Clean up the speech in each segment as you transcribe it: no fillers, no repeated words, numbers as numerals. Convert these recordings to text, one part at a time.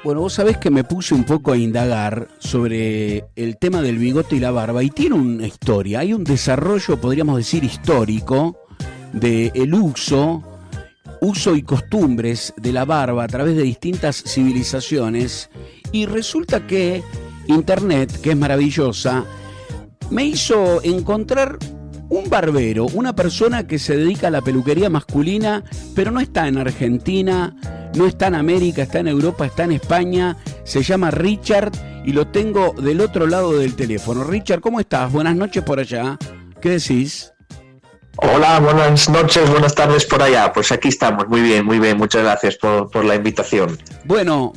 Bueno, vos sabés que me puse un poco a indagar sobre el tema del bigote y la barba y tiene una historia, hay un desarrollo, podríamos decir, histórico del uso y costumbres de la barba a través de distintas civilizaciones y resulta que Internet, que es maravillosa, me hizo encontrar un barbero, una persona que se dedica a la peluquería masculina, pero no está en Argentina, no está en América, está en Europa, está en España, se llama Richard y lo tengo del otro lado del teléfono. Richard, ¿cómo estás? Buenas noches por allá. ¿Qué decís? Hola, buenas noches, buenas tardes por allá. Pues aquí estamos, muy bien, muchas gracias por la invitación. Bueno,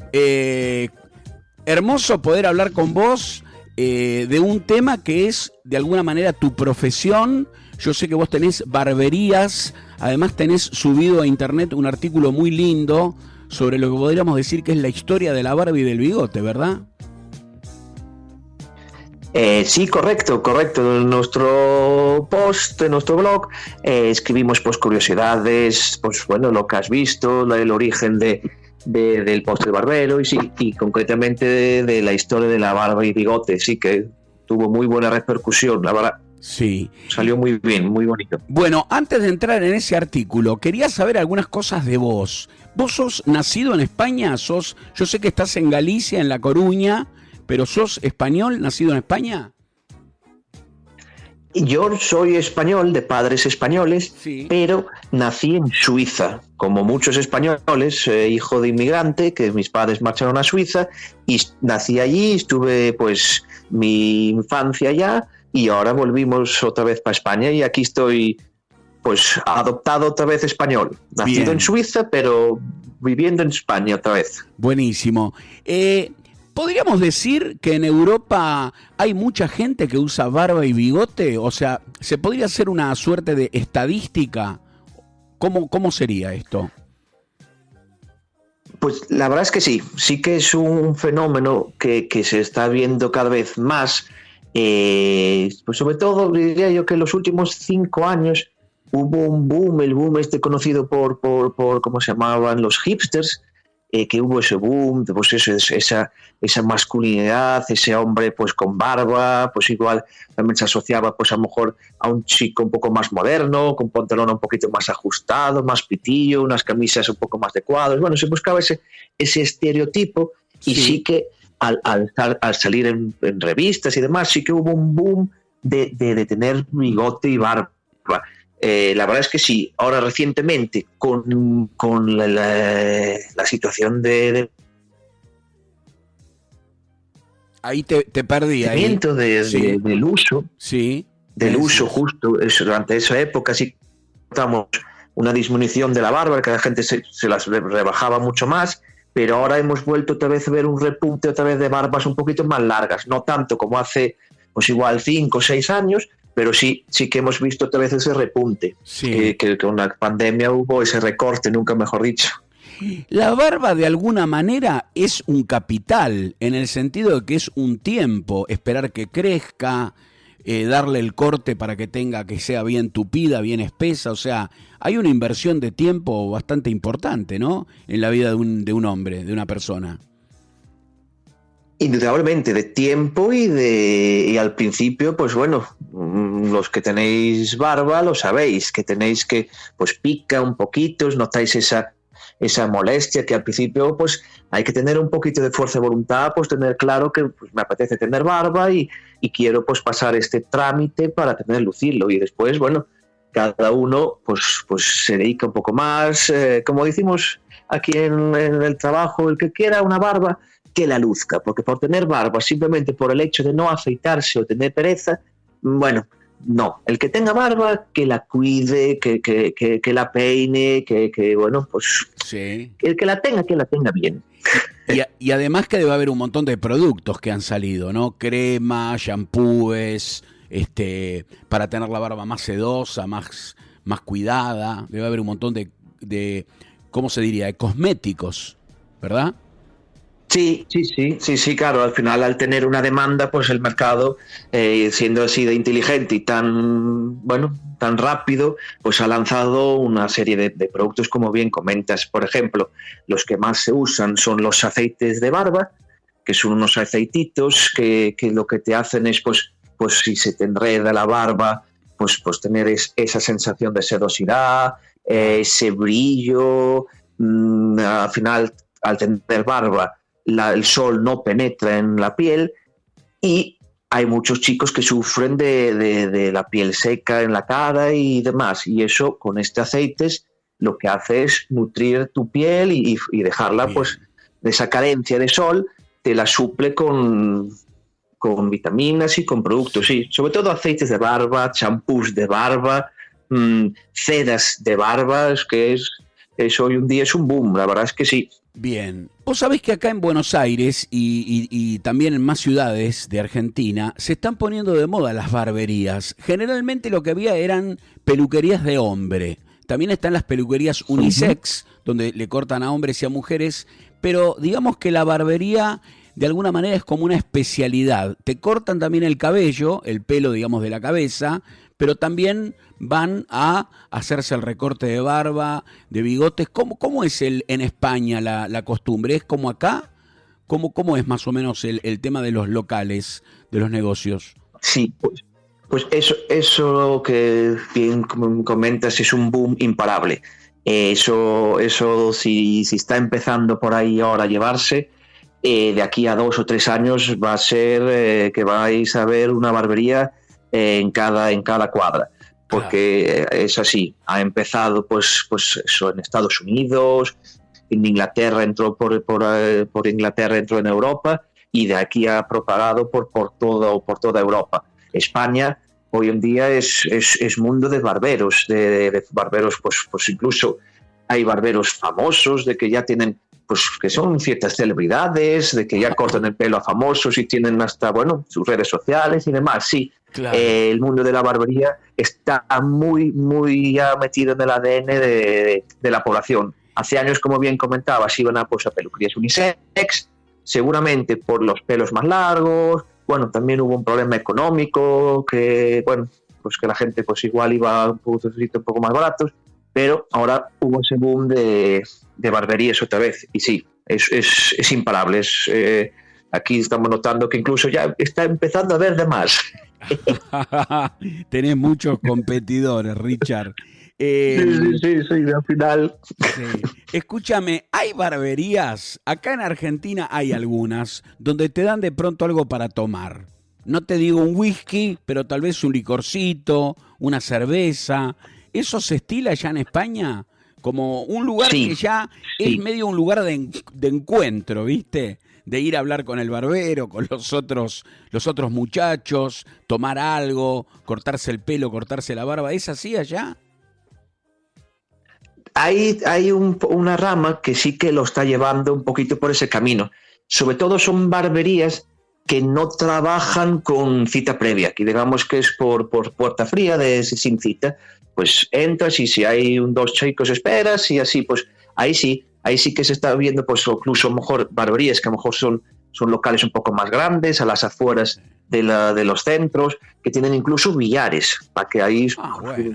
hermoso poder hablar con vos de un tema que es de alguna manera tu profesión. Yo sé que vos tenés barberías, además tenés subido a internet un artículo muy lindo sobre lo que podríamos decir que es la historia de la barba y del bigote, ¿verdad? Sí, correcto. En nuestro post, en nuestro blog, escribimos pues curiosidades, pues bueno, lo que has visto, el origen del post del barbero y concretamente de la historia de la barba y bigote. Sí que tuvo muy buena repercusión, la verdad. Sí. Salió muy bien, muy bonito. Bueno, antes de entrar en ese artículo, quería saber algunas cosas de vos. ¿Vos sos nacido en España? Yo sé que estás en Galicia, en La Coruña, pero ¿sos español, nacido en España? Yo soy español, de padres españoles, Sí. pero nací en Suiza, como muchos españoles, hijo de inmigrante, que mis padres marcharon a Suiza, y nací allí, estuve pues mi infancia allá, y ahora volvimos otra vez para España, y aquí estoy pues adoptado otra vez español, nacido Bien. en Suiza, pero viviendo en España otra vez. Buenísimo. ¿Podríamos decir que en Europa hay mucha gente que usa barba y bigote? O sea, ¿se podría hacer una suerte de estadística? ¿Cómo sería esto? Pues la verdad es que sí que es un fenómeno que se está viendo cada vez más, pues sobre todo diría yo que en los últimos 5 años hubo un boom, el boom este conocido por ¿cómo se llamaban? Los hipsters, que hubo ese boom, pues eso, esa masculinidad, ese hombre pues con barba, pues igual también se asociaba pues a lo mejor a un chico un poco más moderno, con pantalón un poquito más ajustado, más pitillo, unas camisas un poco más de cuadros, bueno, se buscaba ese estereotipo y sí que al salir en revistas y demás, sí que hubo un boom de tener bigote y barba. La verdad es que sí, ahora recientemente con la situación Ahí te perdí, ahí. Sí, del uso, sí. del uso justo durante esa época, sí notamos una disminución de la barba, que la gente se las rebajaba mucho más, pero ahora hemos vuelto otra vez a ver un repunte otra vez de barbas un poquito más largas, no tanto como hace pues igual 5 o 6 años, pero sí que hemos visto otra vez ese repunte, Sí. que con la pandemia hubo ese recorte, nunca mejor dicho. La barba de alguna manera es un capital, en el sentido de que es un tiempo, esperar que crezca, darle el corte para que sea bien tupida, bien espesa, o sea, hay una inversión de tiempo bastante importante, ¿no? En la vida de un hombre, de una persona. Indudablemente, de tiempo y al principio, pues bueno, los que tenéis barba lo sabéis, que tenéis que, pues pica un poquito, os notáis esa molestia que al principio pues hay que tener un poquito de fuerza de voluntad, pues tener claro que pues, me apetece tener barba y quiero pues pasar este trámite para tener lucirlo y después, bueno, cada uno pues se dedica un poco más, como decimos aquí en el trabajo, el que quiera una barba, que la luzca, porque por tener barba, simplemente por el hecho de no afeitarse o tener pereza, bueno, no, el que tenga barba, que la cuide, que la peine, que bueno, pues Sí. el que la tenga bien. Y además que debe haber un montón de productos que han salido, ¿no? Crema, shampoos, para tener la barba más sedosa, más cuidada. Debe haber un montón de ¿cómo se diría? De cosméticos, ¿verdad? Sí, claro, al final al tener una demanda, pues el mercado, siendo así de inteligente y tan, bueno, tan rápido, pues ha lanzado una serie de productos, como bien comentas. Por ejemplo, los que más se usan son los aceites de barba, que son unos aceititos que lo que te hacen es, pues si se te enreda la barba, pues tener esa sensación de sedosidad, ese brillo. Al final, al tener barba, el sol no penetra en la piel y hay muchos chicos que sufren de la piel seca en la cara y demás, y eso con este aceite lo que hace es nutrir tu piel y dejarla, Bien. pues, de esa carencia de sol, te la suple con vitaminas y con productos, sí, sobre todo aceites de barba, champús de barba, ceras de barba, eso hoy en día es un boom, la verdad es que sí. Bien, vos sabés que acá en Buenos Aires y también en más ciudades de Argentina se están poniendo de moda las barberías. Generalmente lo que había eran peluquerías de hombre. También están las peluquerías unisex, donde le cortan a hombres y a mujeres, pero digamos que la barbería de alguna manera es como una especialidad. Te cortan también el cabello, el pelo, digamos, de la cabeza, pero también van a hacerse el recorte de barba, de bigotes. ¿Cómo es en España la costumbre? ¿Es como acá? ¿Cómo es más o menos el tema de los locales, de los negocios? Sí, pues eso que bien comentas es un boom imparable. Eso si está empezando por ahí ahora a llevarse, de aquí a 2 o 3 años va a ser que vais a ver una barbería en cada cuadra, porque es así. Ha empezado pues eso en Estados Unidos, en Inglaterra entró por Inglaterra entró en Europa y de aquí ha propagado por toda Europa. España hoy en día es mundo de barberos, de barberos, pues incluso hay barberos famosos de que ya tienen, pues que son ciertas celebridades, de que ya cortan el pelo a famosos y tienen hasta, bueno, sus redes sociales y demás, sí. Claro. El mundo de la barbería está muy ya metido en el ADN de la población. Hace años, como bien comentabas, iban a peluquerías unisex, seguramente por los pelos más largos. Bueno, también hubo un problema económico, que bueno, pues que la gente pues igual iba a un poco más baratos, pero ahora hubo ese boom de barberías otra vez, y sí, es imparable. Aquí estamos notando que incluso ya está empezando a haber de más. Tenés muchos competidores, Richard. Sí, al final. Sí. Escúchame, hay barberías, acá en Argentina hay algunas, donde te dan de pronto algo para tomar. No te digo un whisky, pero tal vez un licorcito, una cerveza. ¿Eso se estila ya en España? Como un lugar que ya es medio un lugar de encuentro, ¿viste? De ir a hablar con el barbero, con los otros muchachos, tomar algo, cortarse el pelo, cortarse la barba. ¿Es así allá? Hay una rama que sí que lo está llevando un poquito por ese camino. Sobre todo son barberías que no trabajan con cita previa, que digamos que es por puerta fría, sin cita. Pues entras y si hay 2 chicos esperas y así, pues ahí sí que se está viendo, pues incluso a lo mejor barberías que a lo mejor son locales un poco más grandes, a las afueras de los centros, que tienen incluso billares, para que ahí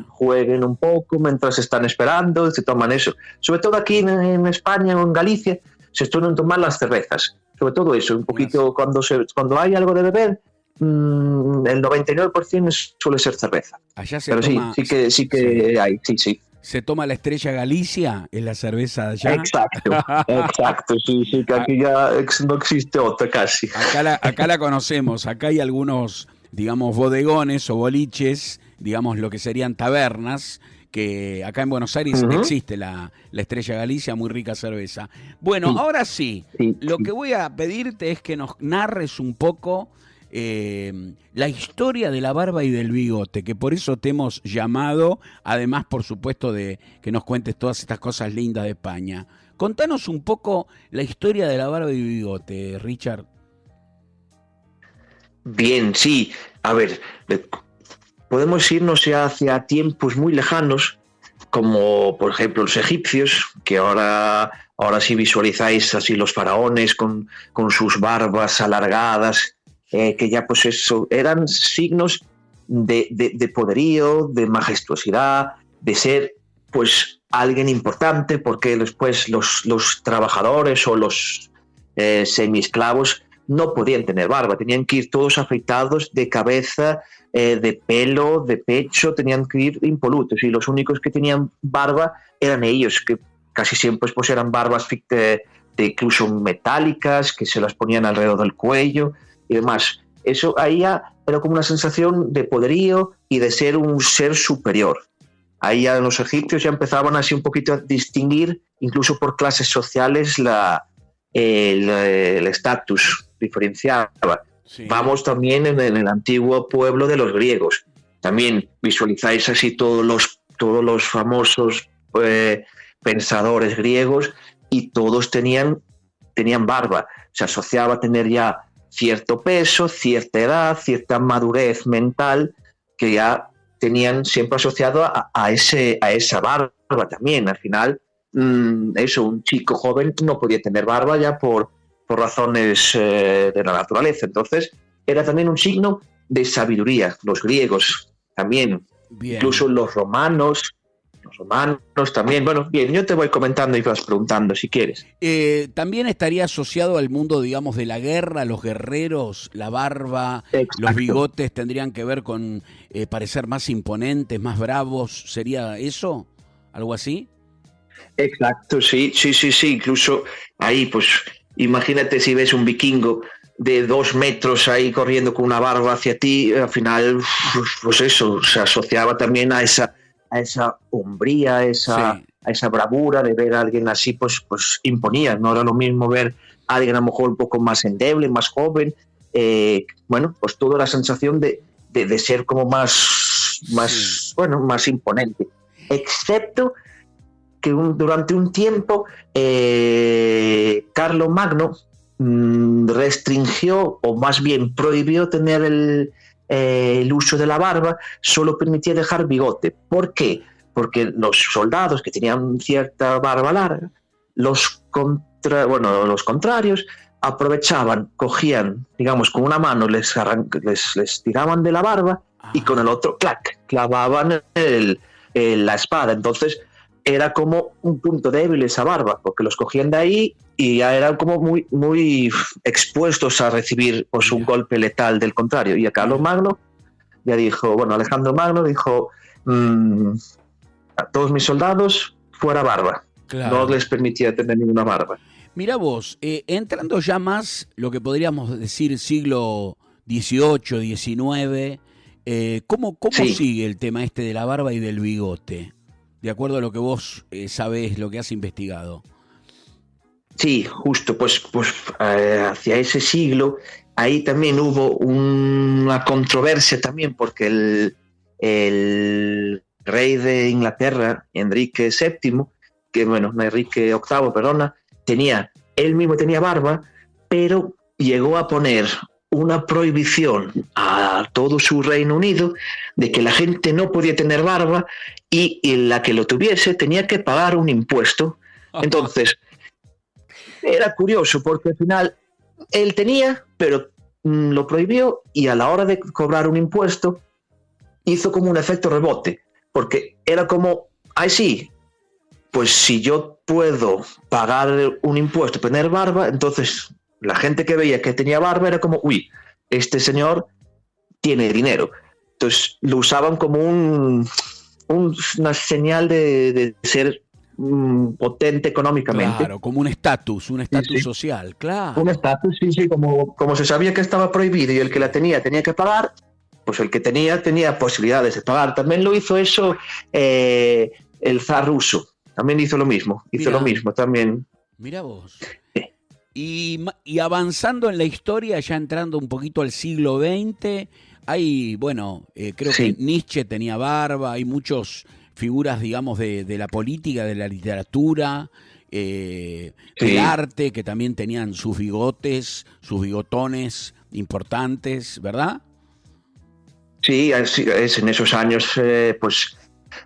jueguen un poco mientras están esperando, se toman eso. Sobre todo aquí en España o en Galicia se suelen tomar las cervezas, sobre todo eso, un poquito cuando hay algo de beber, el 99% suele ser cerveza. Allá se pero toma, sí que hay, sí. ¿Se toma la Estrella Galicia? ¿Es la cerveza de allá? Exacto, sí, que aquí ya no existe otra casi. Acá la conocemos, acá hay algunos, digamos, bodegones o boliches, digamos, lo que serían tabernas, que acá en Buenos Aires existe la Estrella Galicia, muy rica cerveza. Bueno, ahora sí, lo que voy a pedirte es que nos narres un poco la historia de la barba y del bigote, que por eso te hemos llamado, además, por supuesto, de que nos cuentes todas estas cosas lindas de España. Contanos un poco la historia de la barba y bigote, Richard. Bien, sí. A ver, podemos irnos ya hacia tiempos muy lejanos, como por ejemplo los egipcios, que ahora sí visualizáis así los faraones con sus barbas alargadas, que ya pues eso, eran signos de poderío, de majestuosidad, de ser pues alguien importante, porque después los trabajadores o los semiesclavos no podían tener barba, tenían que ir todos afeitados de cabeza, de pelo, de pecho, tenían que ir impolutos, y los únicos que tenían barba eran ellos, que casi siempre pues eran barbas de incluso metálicas, que se las ponían alrededor del cuello y demás. Eso ahí ya era como una sensación de poderío y de ser un ser superior. Ahí ya los egipcios ya empezaban así un poquito a distinguir, incluso por clases sociales, el estatus diferenciaba. Sí. Vamos también en el antiguo pueblo de los griegos. También visualizáis así todos los famosos pensadores griegos, y todos tenían barba. Se asociaba a tener ya cierto peso, cierta edad, cierta madurez mental, que ya tenían siempre asociado a esa barba también. Al final, un chico joven no podía tener barba ya por razones de la naturaleza. Entonces, era también un signo de sabiduría. Los griegos también, bien. Incluso los romanos también. Bueno, bien, yo te voy comentando y vas preguntando si quieres. También estaría asociado al mundo, digamos, de la guerra, los guerreros, la barba, exacto. Los bigotes tendrían que ver con parecer más imponentes, más bravos. ¿Sería eso? ¿Algo así? Exacto, sí. Incluso ahí, pues, imagínate si ves un vikingo de 2 metros ahí corriendo con una barba hacia ti, al final, pues eso, se asociaba también a esa hombría, a esa bravura de ver a alguien así, pues imponía. No era lo mismo ver a alguien a lo mejor un poco más endeble, más joven. Bueno, pues toda la sensación de ser como más imponente. Excepto que durante un tiempo Carlomagno restringió, o más bien prohibió tener el uso de la barba, solo permitía dejar bigote. ¿Por qué? Porque los soldados que tenían cierta barba larga, los contrarios aprovechaban, cogían, digamos, con una mano les tiraban de la barba y con el otro, clac, clavaban la espada. Entonces era como un punto débil esa barba, porque los cogían de ahí y ya eran como muy, muy expuestos a recibir pues, un golpe letal del contrario. Y a Alejandro Magno dijo, a todos mis soldados fuera barba. Claro. No les permitía tener ninguna barba. Mirá vos, entrando ya más lo que podríamos decir siglo XVIII, XIX, ¿cómo sigue el tema este de la barba y del bigote? De acuerdo a lo que vos sabés, lo que has investigado. Sí, justo, pues hacia ese siglo, ahí también hubo una controversia también, porque el rey de Inglaterra, Enrique VII, Enrique VIII, perdona, él mismo tenía barba, pero llegó a poner una prohibición a todo su Reino Unido de que la gente no podía tener barba, y la que lo tuviese tenía que pagar un impuesto. Entonces, era curioso porque al final él tenía, pero lo prohibió, y a la hora de cobrar un impuesto hizo como un efecto rebote, porque era como, sí, pues si yo puedo pagar un impuesto, tener barba, entonces la gente que veía que tenía barba era como, este señor tiene dinero. Entonces lo usaban como una señal de ser potente económicamente. Claro, como un estatus social, claro. Un estatus, sí, como se sabía que estaba prohibido y el que la tenía que pagar, pues el que tenía posibilidades de pagar. También lo hizo eso el zar ruso, también hizo lo mismo, también. Mira vos. Y avanzando en la historia, ya entrando un poquito al siglo XX, hay, creo que Nietzsche tenía barba, hay muchas figuras, digamos, de la política, de la literatura, del arte, que también tenían sus bigotes, sus bigotones importantes, ¿verdad? Sí, es en esos años, pues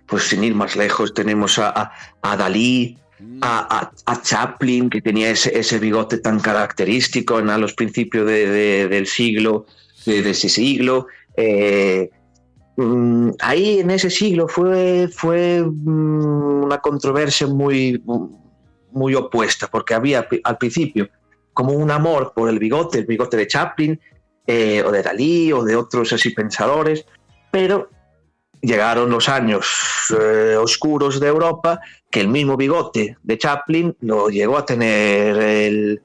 pues sin ir más lejos, tenemos a Dalí, a Chaplin, que tenía ese bigote tan característico a los principios del siglo, de ese siglo. Ahí en ese siglo fue una controversia muy opuesta, porque había al principio como un amor por el bigote de Chaplin, o de Dalí, o de otros así pensadores, pero llegaron los años oscuros de Europa, que el mismo bigote de Chaplin lo llegó a tener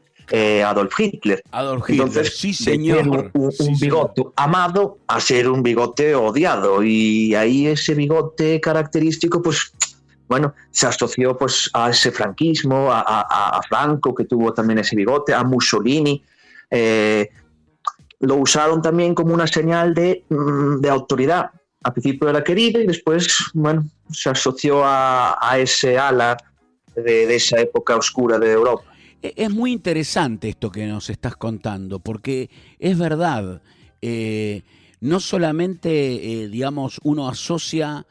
Adolf Hitler. Adolf Hitler, entonces, sí señor. Un bigote amado a ser un bigote odiado, y ahí ese bigote característico, pues bueno, se asoció pues a ese franquismo, a Franco, que tuvo también ese bigote, a Mussolini. Lo usaron también como una señal de autoridad. Al principio era querido y después, bueno, se asoció a ese ala de esa época oscura de Europa. Es muy interesante esto que nos estás contando, porque es verdad, no solamente, digamos, uno asocia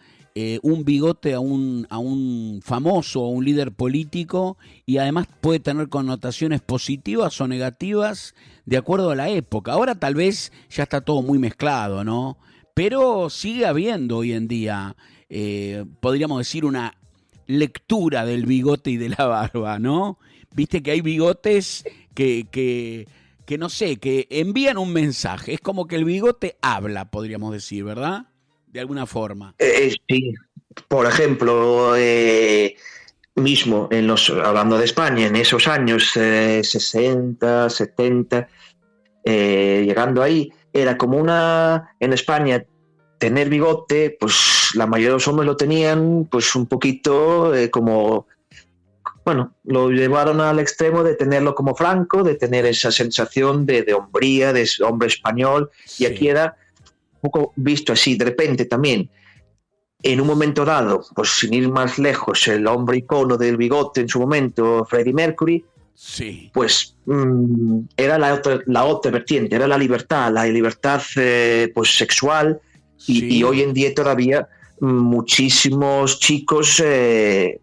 un bigote a un famoso o un líder político, y además puede tener connotaciones positivas o negativas de acuerdo a la época. Ahora tal vez ya está todo muy mezclado, ¿no? Pero sigue habiendo hoy en día, podríamos decir, una lectura del bigote y de la barba, ¿no? Viste que hay bigotes que no sé, que envían un mensaje. Es como que el bigote habla, podríamos decir, ¿verdad? De alguna forma. Sí, por ejemplo, mismo hablando de España, en esos años 60, 70, llegando ahí, era como en España, tener bigote, pues la mayoría de los hombres lo tenían, pues un poquito como, bueno, lo llevaron al extremo de tenerlo como Franco, de tener esa sensación de hombría, de hombre español, Sí. y aquí era un poco visto así. De repente también, en un momento dado, pues sin ir más lejos, el hombre icono del bigote en su momento, Freddie Mercury, Sí. pues era la otra vertiente, era la libertad pues sexual, Sí. y hoy en día todavía muchísimos chicos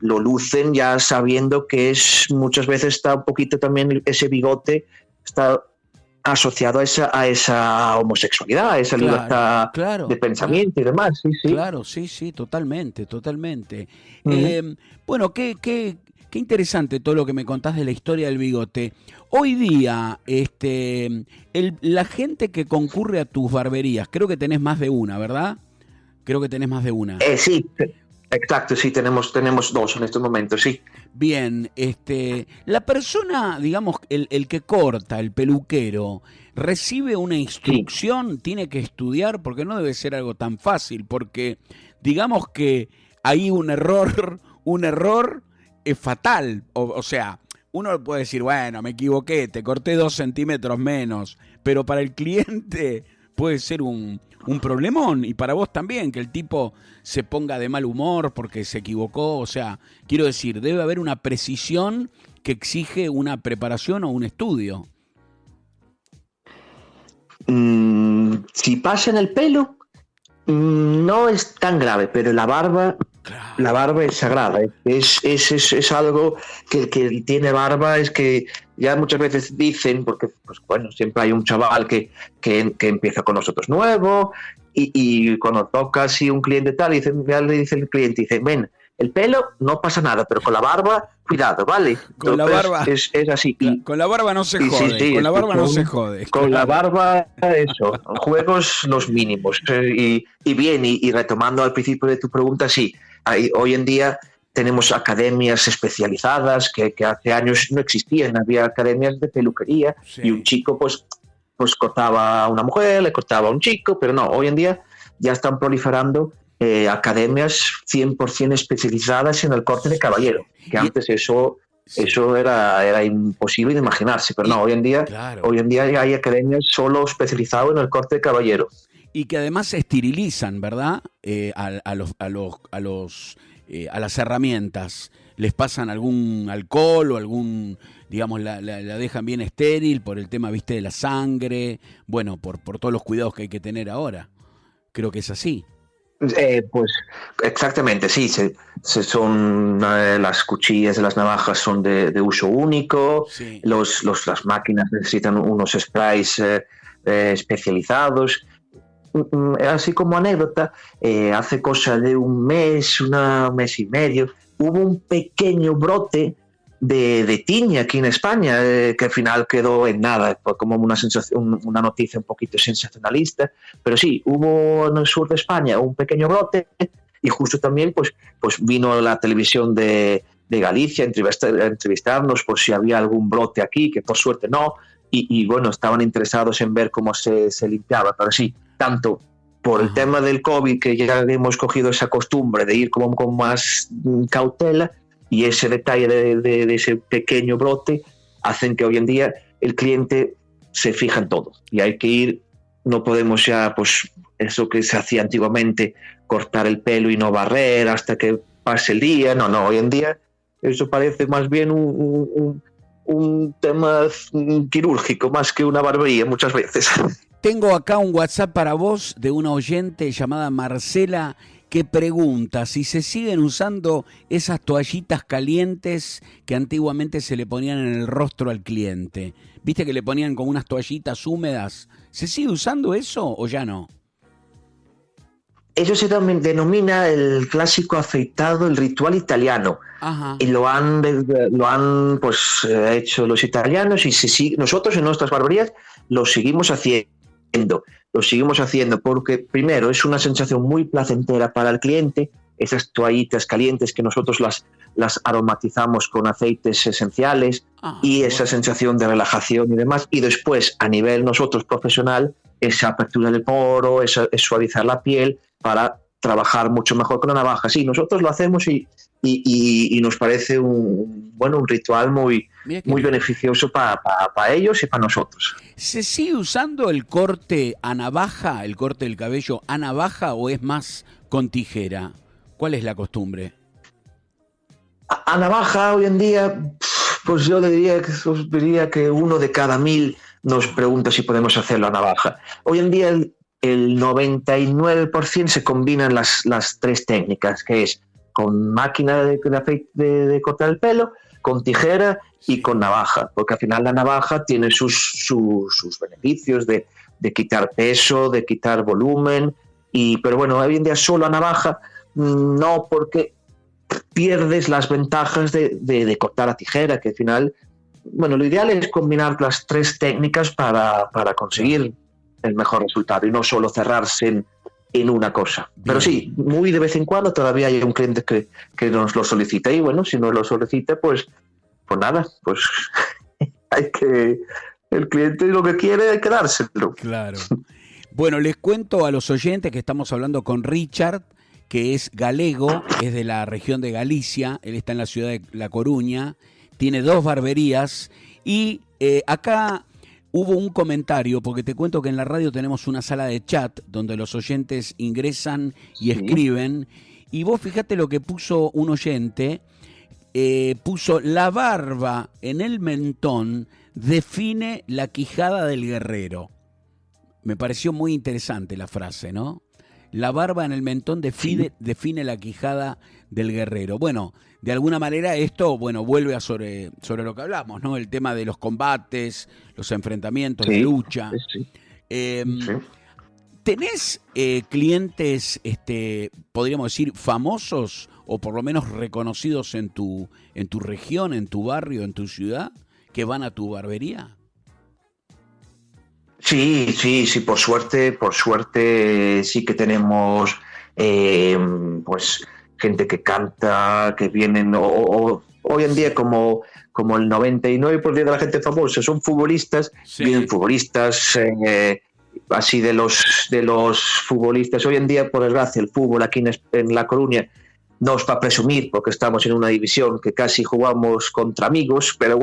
lo lucen ya sabiendo que muchas veces está un poquito también ese bigote está asociado a esa homosexualidad, a esa libertad de pensamiento y demás. Sí, sí. Claro, sí, totalmente. Uh-huh. Bueno, qué interesante todo lo que me contás de la historia del bigote. Hoy día, la gente que concurre a tus barberías, creo que tenés más de una, ¿verdad? Creo que tenés más de una. Sí, exacto, sí, tenemos dos en estos momentos, sí. Bien, la persona, digamos, el que corta, el peluquero, recibe una instrucción, tiene que estudiar, porque no debe ser algo tan fácil, porque digamos que hay un error es fatal, o sea, uno puede decir, bueno, me equivoqué, te corté 2 centímetros menos, pero para el cliente puede ser un problemón, y para vos también, que el tipo se ponga de mal humor porque se equivocó. O sea, quiero decir, debe haber una precisión que exige una preparación o un estudio. Si pasa en el pelo, no es tan grave, pero la barba es sagrada. Es algo que el que tiene barba es que ya muchas veces dicen, porque pues bueno, siempre hay un chaval que empieza con nosotros nuevo, y cuando toca así un cliente tal, ya le dice el cliente, dice, ven, el pelo no pasa nada, pero con la barba, cuidado, ¿vale? Con la barba es así. Con la barba no se jode. Sí, con la barba no se jode. Con la barba, eso, juegos los mínimos. Y bien, y retomando al principio de tu pregunta, sí, hoy en día tenemos academias especializadas que hace años no existían. Había academias de peluquería, sí. Y un chico pues cortaba a una mujer, le cortaba a un chico, pero no, hoy en día ya están proliferando academias 100% especializadas en el corte de caballero, que antes eso era imposible de imaginarse, pero no, hoy en día hay academias solo especializadas en el corte de caballero. Y que además se esterilizan, ¿verdad? A las herramientas. Les pasan algún alcohol o algún, digamos, la dejan bien estéril por el tema, viste, de la sangre. Bueno, por todos los cuidados que hay que tener ahora. Creo que es así. Pues exactamente, sí, son las cuchillas y las navajas son de uso único, Sí. las máquinas necesitan unos sprays especializados. Así como anécdota, hace cosa de un mes y medio, hubo un pequeño brote de tiña aquí en España, que al final quedó en nada, fue como una noticia un poquito sensacionalista, pero sí, hubo en el sur de España un pequeño brote y justo también pues vino la televisión de Galicia a entrevistarnos por si había algún brote aquí, que por suerte no, y bueno, estaban interesados en ver cómo se limpiaba, pero sí, tanto por el tema del COVID, que ya hemos cogido esa costumbre de ir como con más cautela, y ese detalle de ese pequeño brote hacen que hoy en día el cliente se fija en todo y hay que ir, no podemos ya, pues eso que se hacía antiguamente, cortar el pelo y no barrer hasta que pase el día, no, hoy en día eso parece más bien un tema quirúrgico más que una barbería muchas veces. Tengo acá un WhatsApp para vos de una oyente llamada Marcela que pregunta si se siguen usando esas toallitas calientes que antiguamente se le ponían en el rostro al cliente. ¿Viste que le ponían con unas toallitas húmedas? ¿Se sigue usando eso o ya no? Eso se denomina el clásico afeitado, el ritual italiano. Ajá. Y lo han pues hecho los italianos y nosotros en nuestras barberías lo seguimos haciendo. Lo seguimos haciendo porque, primero, es una sensación muy placentera para el cliente, esas toallitas calientes que nosotros las aromatizamos con aceites esenciales y esa sensación de relajación y demás. Y después, a nivel nosotros profesional, esa apertura del poro, es suavizar la piel para trabajar mucho mejor con la navaja. Sí, nosotros lo hacemos y nos parece un ritual muy beneficioso para ellos y para nosotros. ¿Se sigue usando el corte a navaja, el corte del cabello a navaja o es más con tijera? ¿Cuál es la costumbre? A navaja hoy en día, pues yo os diría que 1 de cada 1000 nos pregunta si podemos hacerlo a navaja. Hoy en día el 99% se combinan las 3 técnicas, que es con máquina de cortar el pelo, con tijera y con navaja, porque al final la navaja tiene sus beneficios de quitar peso, de quitar volumen, pero bueno, hoy en día solo a navaja no, porque pierdes las ventajas de cortar a tijera, que al final, bueno, lo ideal es combinar las 3 técnicas para conseguir el mejor resultado y no solo cerrarse en una cosa. Bien. Pero sí, muy de vez en cuando todavía hay un cliente que nos lo solicita y bueno, si no lo solicita, pues nada, pues el cliente lo que quiere hay que dárselo. Claro. Bueno, les cuento a los oyentes que estamos hablando con Richard, que es galego, es de la región de Galicia, él está en la ciudad de La Coruña, tiene 2 barberías y acá hubo un comentario, porque te cuento que en la radio tenemos una sala de chat donde los oyentes ingresan y escriben, y vos fíjate lo que puso un oyente, puso: la barba en el mentón define la quijada del guerrero. Me pareció muy interesante la frase, ¿no? La barba en el mentón define la quijada del guerrero. Bueno, de alguna manera esto, vuelve a sobre lo que hablamos, ¿no? El tema de los combates, los enfrentamientos, la lucha. Sí. ¿Tenés clientes, podríamos decir, famosos o por lo menos reconocidos en tu región, en tu barrio, en tu ciudad, que van a tu barbería? Sí, por suerte sí que tenemos pues gente que canta, que vienen hoy en día como el 99% de la gente famosa son futbolistas, vienen futbolistas, así de los futbolistas. Hoy en día, por desgracia, el fútbol aquí en La Coruña no es para presumir, porque estamos en una división que casi jugamos contra amigos, pero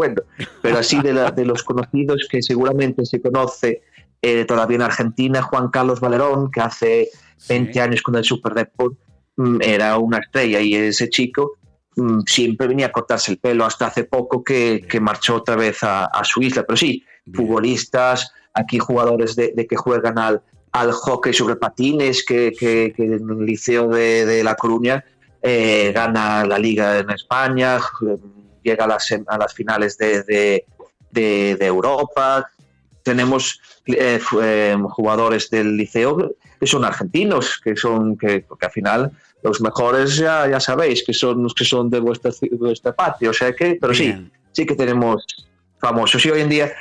así de los conocidos que seguramente se conoce todavía en Argentina, Juan Carlos Valerón, que hace 20 años con el Super Deport era una estrella, y ese chico siempre venía a cortarse el pelo hasta hace poco que marchó otra vez a su isla. Pero sí, futbolistas, aquí jugadores de que juegan al al hockey sobre patines, que el Liceo de La Coruña gana la Liga en España, llega a las finales de Europa. Tenemos jugadores del Liceo que son argentinos, porque al final los mejores ya sabéis que son los que son de vuestra patria, o sea que, pero sí que tenemos famosos, y hoy en día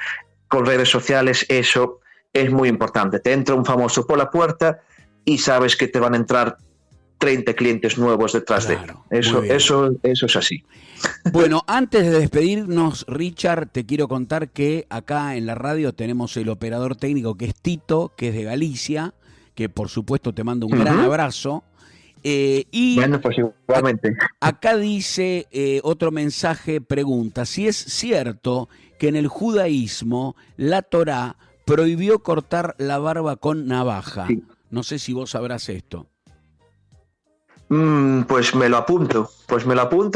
con redes sociales eso es muy importante. Te entra un famoso por la puerta y sabes que te van a entrar 30 clientes nuevos detrás de él. Eso es así. Bueno, antes de despedirnos, Richard, te quiero contar que acá en la radio tenemos el operador técnico, que es Tito, que es de Galicia, que por supuesto te mando un gran abrazo. Y bueno, pues igualmente. Acá dice otro mensaje, pregunta, si es cierto que en el judaísmo la Torá prohibió cortar la barba con navaja. Sí. No sé si vos sabrás esto. Pues me lo apunto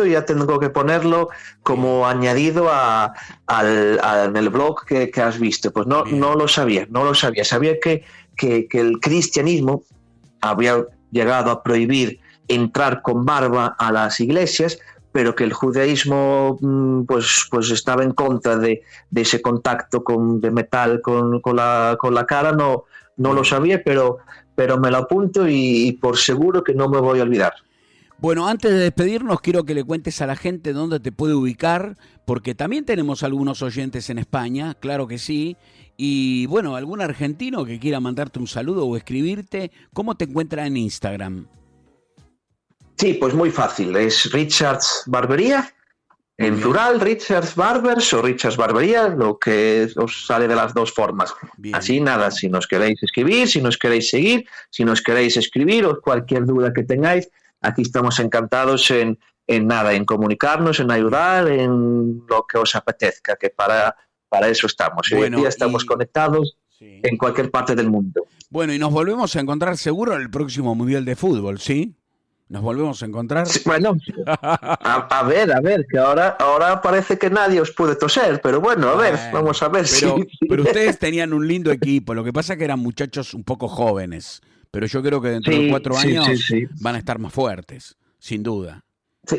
y ya tengo que ponerlo como añadido en el blog que has visto. Pues no lo sabía. Sabía que el cristianismo había llegado a prohibir entrar con barba a las iglesias, pero que el judaísmo pues estaba en contra de ese contacto de metal con la cara. No lo sabía, pero me lo apunto y por seguro que no me voy a olvidar. Bueno, antes de despedirnos, quiero que le cuentes a la gente dónde te puede ubicar, porque también tenemos algunos oyentes en España, claro que sí, y bueno, algún argentino que quiera mandarte un saludo o escribirte, ¿cómo te encuentra en Instagram? Sí, pues muy fácil, es Richards Barbería, en plural, Richards Barbers o Richards Barbería, lo que os sale de las dos formas. Bien. Así nada, si nos queréis escribir, si nos queréis seguir, si nos queréis escribir o cualquier duda que tengáis, aquí estamos encantados en comunicarnos, en ayudar, en lo que os apetezca, que para eso estamos. Bueno, hoy en día estamos conectados en cualquier parte del mundo. Bueno, y nos volvemos a encontrar seguro en el próximo Mundial de Fútbol, ¿sí? ¿Nos volvemos a encontrar? Sí, bueno, a ver, que ahora parece que nadie os puede toser, pero bueno, vamos a ver. Pero ustedes tenían un lindo equipo, lo que pasa es que eran muchachos un poco jóvenes, pero yo creo que dentro de 4 años van a estar más fuertes, sin duda. Sí,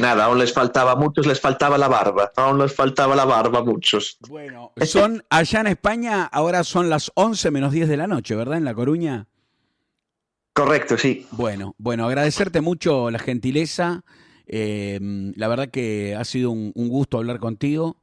nada, aún les faltaba a muchos, les faltaba la barba a muchos. Bueno, allá en España, ahora son las 11 menos 10 de la noche, ¿verdad? En La Coruña. Correcto, sí. Bueno, agradecerte mucho la gentileza. La verdad que ha sido un gusto hablar contigo.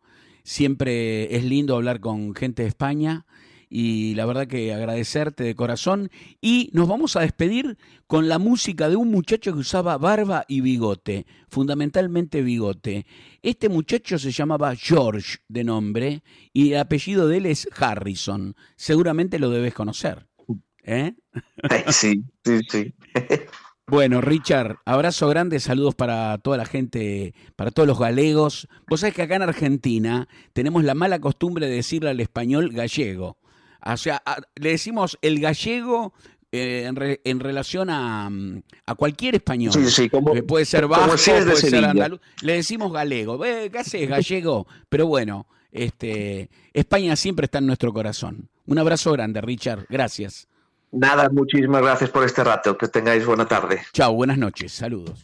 Siempre es lindo hablar con gente de España y la verdad que agradecerte de corazón. Y nos vamos a despedir con la música de un muchacho que usaba barba y bigote, fundamentalmente bigote. Este muchacho se llamaba George de nombre y el apellido de él es Harrison. Seguramente lo debes conocer. Sí. Bueno, Richard, abrazo grande, saludos para toda la gente, para todos los galegos. Vos sabés que acá en Argentina tenemos la mala costumbre de decirle al español gallego. O sea, le decimos el gallego en relación a cualquier español. Sí, puede ser vasco, puede ser andaluz. Le decimos galego. ¿Qué haces, gallego? Pero bueno, España siempre está en nuestro corazón. Un abrazo grande, Richard. Gracias. Nada, muchísimas gracias por este rato. Que tengáis buena tarde. Chao, buenas noches. Saludos.